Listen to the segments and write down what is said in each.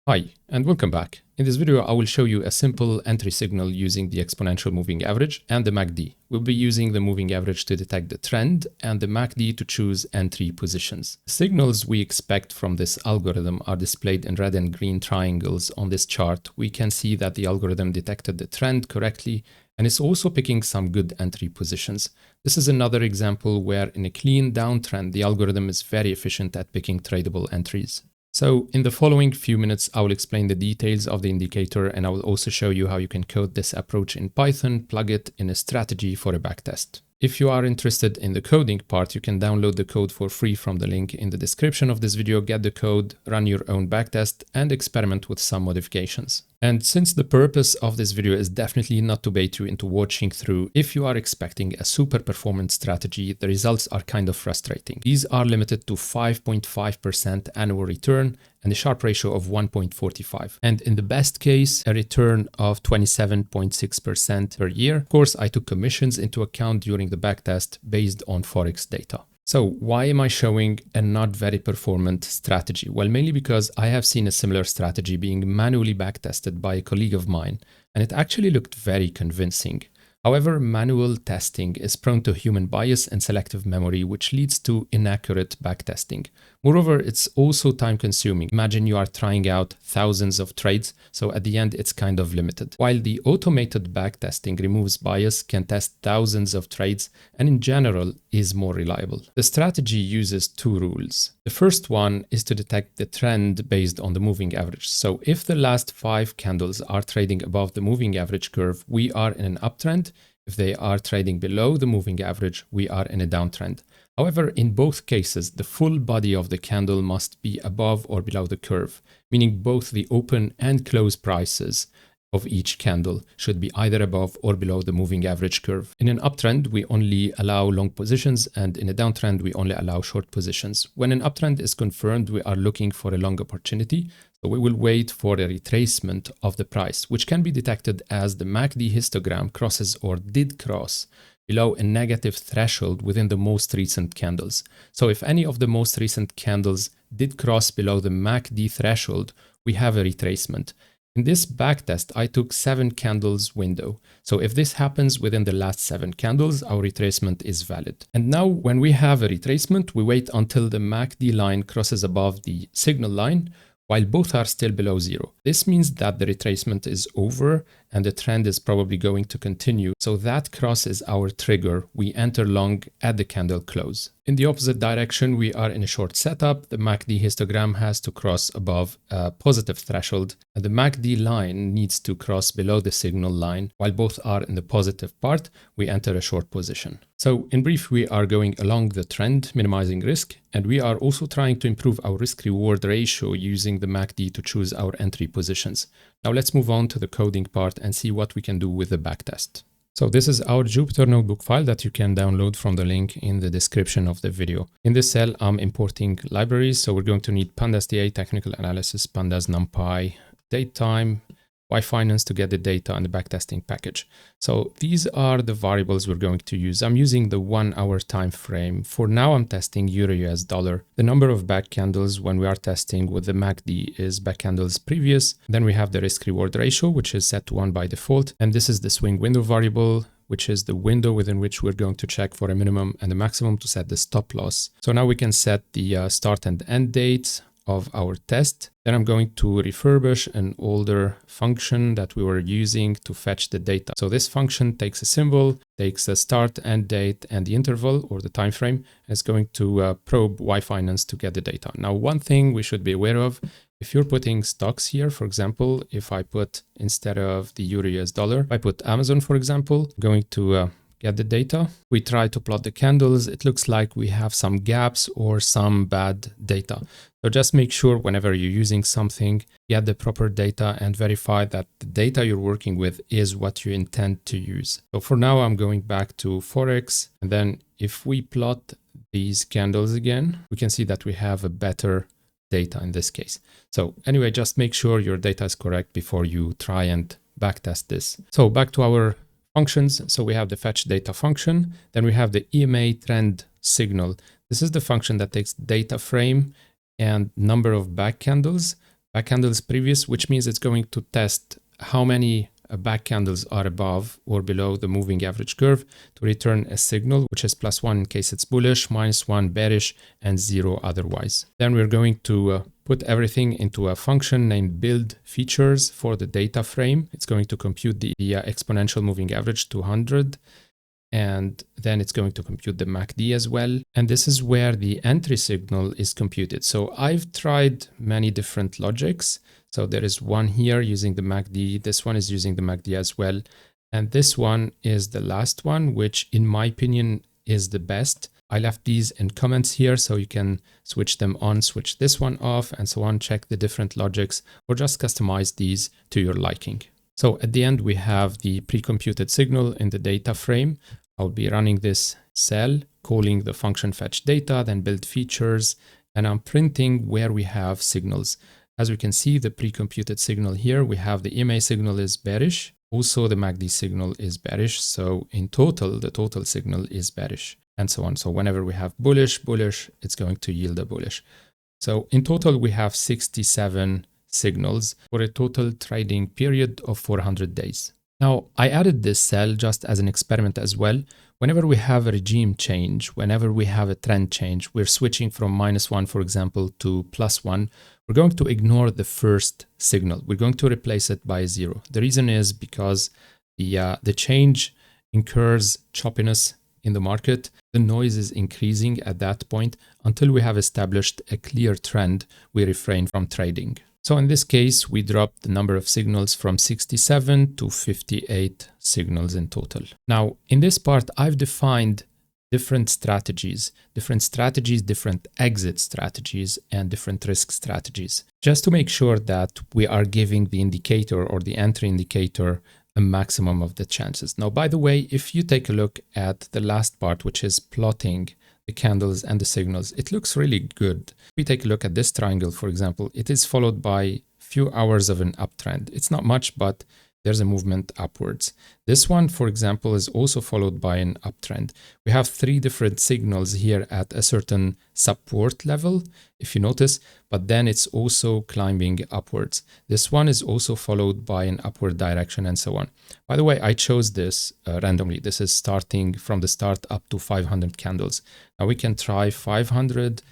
Hi, and welcome back. In this video, I will show you a simple entry signal using the exponential moving average and the MACD. We'll be using the moving average to detect the trend and the MACD to choose entry positions. The signals we expect from this algorithm are displayed in red and green triangles on this chart. We can see that the algorithm detected the trend correctly and is also picking some good entry positions. This is another example where in a clean downtrend, the algorithm is very efficient at picking tradable entries. So in the following few minutes, I will explain the details of the indicator, and I will also show you how you can code this approach in Python, plug it in a strategy for a backtest. If you are interested in the coding part, you can download the code for free from the link in the description of this video, get the code, run your own backtest, and experiment with some modifications. And since the purpose of this video is definitely not to bait you into watching through, if you are expecting a super performance strategy, the results are kind of frustrating. These are limited to 5.5% annual return and a Sharpe ratio of 1.45. And in the best case, a return of 27.6% per year. Of course, I took commissions into account during the backtest based on Forex data. So why am I showing a not very performant strategy? Well, mainly because I have seen a similar strategy being manually backtested by a colleague of mine, and it actually looked very convincing. However, manual testing is prone to human bias and selective memory, which leads to inaccurate backtesting. Moreover, it's also time-consuming. Imagine you are trying out thousands of trades, so at the end it's kind of limited. While the automated backtesting removes bias, can test thousands of trades, and in general is more reliable. The strategy uses two rules. The first one is to detect the trend based on the moving average. So if the last 5 candles are trading above the moving average curve, we are in an uptrend. If they are trading below the moving average, we are in a downtrend. However, in both cases, the full body of the candle must be above or below the curve, meaning both the open and close prices of each candle should be either above or below the moving average curve. In an uptrend, we only allow long positions, and in a downtrend, we only allow short positions. When an uptrend is confirmed, we are looking for a long opportunity, so we will wait for a retracement of the price, which can be detected as the MACD histogram crosses or did cross below a negative threshold within the most recent candles. So if any of the most recent candles did cross below the MACD threshold, we have a retracement. In this backtest, I took 7 candles window. So if this happens within the last 7 candles, our retracement is valid. And now when we have a retracement, we wait until the MACD line crosses above the signal line, while both are still below 0. This means that the retracement is over and the trend is probably going to continue. So that cross is our trigger. We enter long at the candle close. In the opposite direction, we are in a short setup. The MACD histogram has to cross above a positive threshold. And the MACD line needs to cross below the signal line. While both are in the positive part, we enter a short position. So in brief, we are going along the trend, minimizing risk, and we are also trying to improve our risk-reward ratio using the MACD to choose our entry positions. Now let's move on to the coding part and see what we can do with the backtest. So this is our Jupyter notebook file that you can download from the link in the description of the video. In this cell, I'm importing libraries. So we're going to need pandas DA, technical analysis, pandas NumPy, datetime, yfinance to get the data, and the backtesting package. So these are the variables we're going to use. I'm using the 1 hour time frame. For now, I'm testing Euro US dollar. The number of back candles when we are testing with the MACD is back candles previous. Then we have the risk reward ratio, which is set to 1 by default. And this is the swing window variable, which is the window within which we're going to check for a minimum and a maximum to set the stop loss. So now we can set the start and end dates of our test. Then I'm going to refurbish an older function that we were using to fetch the data. So this function takes a symbol, takes the start, end date, and the interval or the time frame, and it's going to probe yfinance to get the data. Now, one thing we should be aware of, if you're putting stocks here, for example, if I put instead of the Euro US dollar, I put Amazon, for example, I'm going to get the data. We try to plot the candles. It looks like we have some gaps or some bad data. So just make sure whenever you're using something, get the proper data and verify that the data you're working with is what you intend to use. So for now, I'm going back to Forex. And then if we plot these candles again, we can see that we have a better data in this case. So anyway, just make sure your data is correct before you try and backtest this. So back to our functions. So we have the fetch data function. Then we have the EMA trend signal. This is the function that takes data frame and number of back candles back candles previous, which means it's going to test how many back candles are above or below the moving average curve to return a signal, which is +1 in case it's bullish, -1 bearish, and 0 otherwise. Then we're going to put everything into a function named build features for the data frame. It's going to compute the exponential moving average to 100. And then it's going to compute the MACD as well. And this is where the entry signal is computed. So I've tried many different logics. So there is one here using the MACD. This one is using the MACD as well. And this one is the last one, which in my opinion is the best. I left these in comments here so you can switch them on, switch this one off, and so on, check the different logics, or just customize these to your liking. So at the end, we have the pre-computed signal in the data frame. I'll be running this cell, calling the function fetch data, then build features, and I'm printing where we have signals. As we can see, the pre-computed signal here, we have the EMA signal is bearish. Also, the MACD signal is bearish. So in total, the total signal is bearish, and so on. So whenever we have bullish, it's going to yield a bullish. So in total, we have 67 signals for a total trading period of 400 days. Now, I added this cell just as an experiment as well. Whenever we have a regime change, whenever we have a trend change, we're switching from -1, for example, to +1, we're going to ignore the first signal. We're going to replace it by 0. The reason is because the change incurs choppiness in the market. The noise is increasing at that point. Until we have established a clear trend, we refrain from trading. So in this case, we dropped the number of signals from 67 to 58 signals in total. Now, in this part, I've defined different strategies, different exit strategies, and different risk strategies, just to make sure that we are giving the indicator or the entry indicator a maximum of the chances. Now, by the way, if you take a look at the last part, which is plotting the candles and the signals, it looks really good. If we take a look at this triangle, for example, it is followed by a few hours of an uptrend. It's not much, but there's a movement upwards. This one, for example, is also followed by an uptrend. We have 3 different signals here at a certain support level, if you notice, but then it's also climbing upwards. This one is also followed by an upward direction and so on. By the way, I chose this randomly. This is starting from the start up to 500 candles. Now we can try 500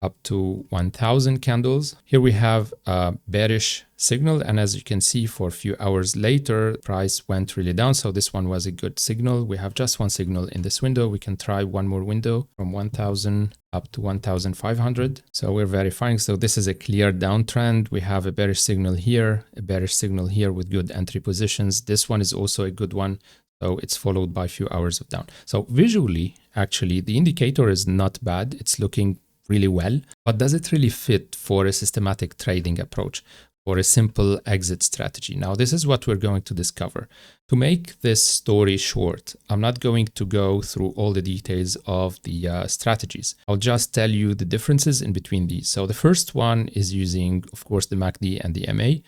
up to 1000 candles. Here we have a bearish signal, and as you can see, for a few hours later, price went really down. So this one was a good signal. We have just one signal in this window. We can try one more window from 1000 up to 1500. So we're verifying. So this is a clear downtrend. We have a bearish signal here, a bearish signal here with good entry positions. This one is also a good one. So it's followed by a few hours of down. So visually, actually, the indicator is not bad. It's looking really well, but does it really fit for a systematic trading approach, for a simple exit strategy? Now, this is what we're going to discover. To make this story short, I'm not going to go through all the details of the strategies. I'll just tell you the differences in between these. So the first one is using, of course, the MACD and the EMA,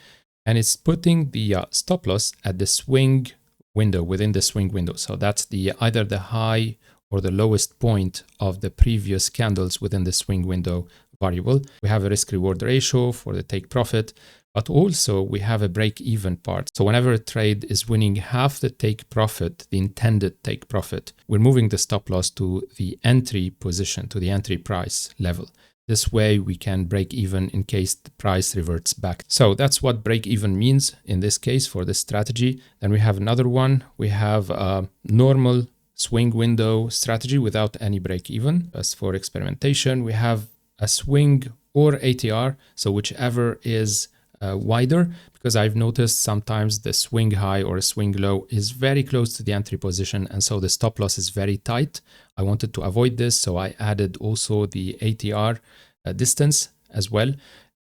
and it's putting the stop loss at the swing window, within the swing window. So that's either the high or the lowest point of the previous candles within the swing window variable. We have a risk reward ratio for the take profit, but also we have a break even part. So whenever a trade is winning half the take profit, the intended take profit, we're moving the stop loss to the entry position, to the entry price level. This way we can break even in case the price reverts back. So that's what break even means in this case for this strategy. Then we have another one. We have a normal swing window strategy without any break even. As for experimentation, we have a swing or ATR, so whichever is wider, because I've noticed sometimes the swing high or a swing low is very close to the entry position, and so the stop loss is very tight. I wanted to avoid this, so I added also the ATR distance as well,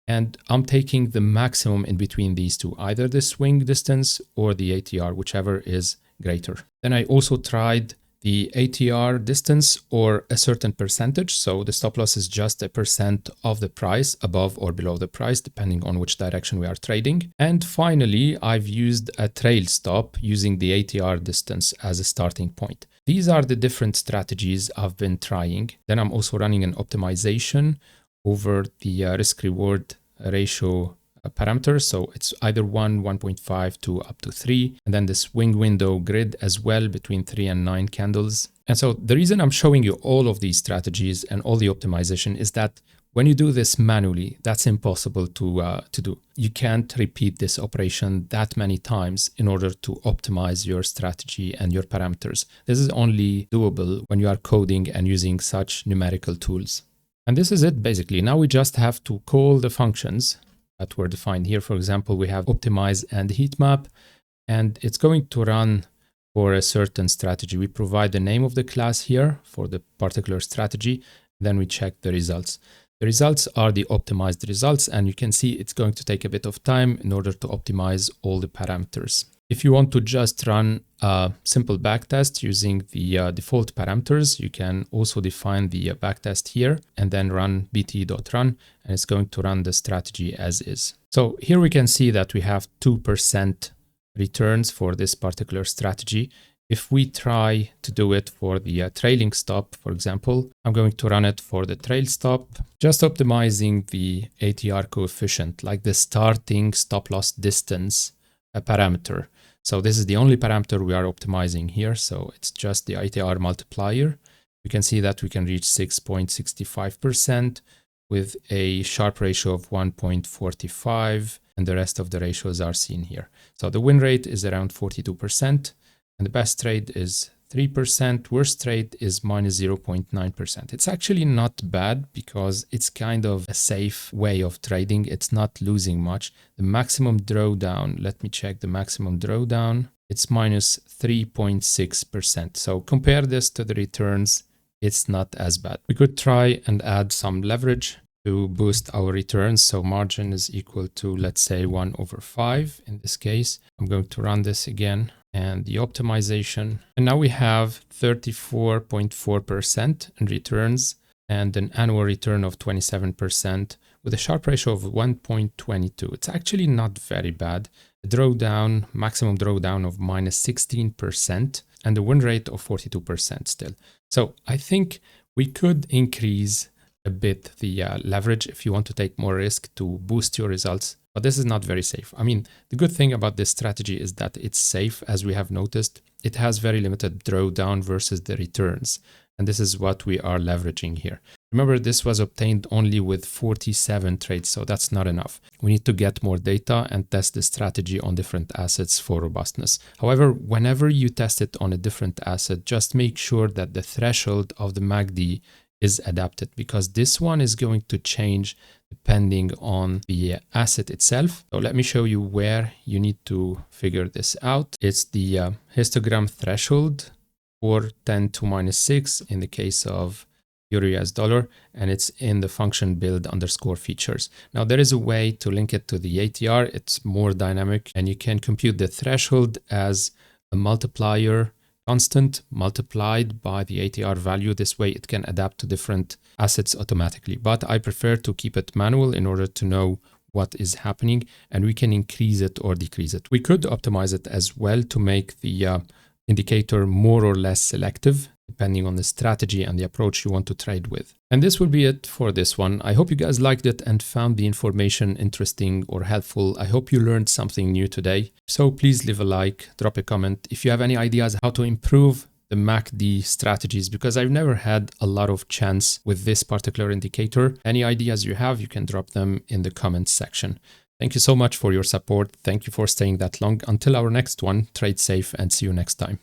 and I'm taking the maximum in between these two, either the swing distance or the ATR, whichever is greater. Then I also tried the ATR distance or a certain percentage. So the stop loss is just a % of the price above or below the price, depending on which direction we are trading. And finally, I've used a trail stop using the ATR distance as a starting point. These are the different strategies I've been trying. Then I'm also running an optimization over the risk reward ratio parameters. So it's either 1, 1.5 to up to 3. And then the swing window grid as well between 3 and 9 candles. And so the reason I'm showing you all of these strategies and all the optimization is that when you do this manually, that's impossible to do. You can't repeat this operation that many times in order to optimize your strategy and your parameters. This is only doable when you are coding and using such numerical tools. And this is it basically. Now we just have to call the functions that were defined here. For example, we have optimize and heat map, and it's going to run for a certain strategy. We provide the name of the class here for the particular strategy. Then we check the results. The results are the optimized results, and you can see it's going to take a bit of time in order to optimize all the parameters. If you want to just run a simple backtest using the default parameters, you can also define the backtest here and then run bt.run, and it's going to run the strategy as is. So here we can see that we have 2% returns for this particular strategy. If we try to do it for the trailing stop, for example, I'm going to run it for the trail stop, just optimizing the ATR coefficient, like the starting stop loss distance parameter. So this is the only parameter we are optimizing here. So it's just the ATR multiplier. You can see that we can reach 6.65% with a Sharpe ratio of 1.45, and the rest of the ratios are seen here. So the win rate is around 42%. And the best trade is 3%, worst trade is minus 0.9%. It's actually not bad because it's kind of a safe way of trading. It's not losing much. The maximum drawdown, let me check the maximum drawdown. It's minus 3.6%. So compare this to the returns, it's not as bad. We could try and add some leverage to boost our returns. So margin is equal to, let's say, 1/5 in this case. I'm going to run this again and the optimization. And now we have 34.4% in returns and an annual return of 27% with a Sharpe ratio of 1.22. It's actually not very bad. A drawdown, maximum drawdown of minus 16% and a win rate of 42% still. So I think we could increase a bit the leverage if you want to take more risk to boost your results. But this is not very safe. I mean, the good thing about this strategy is that it's safe, as we have noticed. It has very limited drawdown versus the returns. And this is what we are leveraging here. Remember, this was obtained only with 47 trades, so that's not enough. We need to get more data and test the strategy on different assets for robustness. However, whenever you test it on a different asset, just make sure that the threshold of the MACD is adapted, because this one is going to change depending on the asset itself. So let me show you where you need to figure this out. It's the histogram threshold for 10 to minus 6 in the case of Euro US dollar, and it's in the function build _ features. Now there is a way to link it to the ATR. It's more dynamic, and you can compute the threshold as a multiplier constant multiplied by the ATR value. This way it can adapt to different assets automatically, but I prefer to keep it manual in order to know what is happening, and we can increase it or decrease it. We could optimize it as well to make the indicator more or less selective depending on the strategy and the approach you want to trade with. And this will be it for this one. I hope you guys liked it and found the information interesting or helpful. I hope you learned something new today. So please leave a like, drop a comment if you have any ideas how to improve the MACD strategies, because I've never had a lot of chance with this particular indicator. Any ideas you have, you can drop them in the comments section. Thank you so much for your support. Thank you for staying that long. Until our next one, trade safe and see you next time.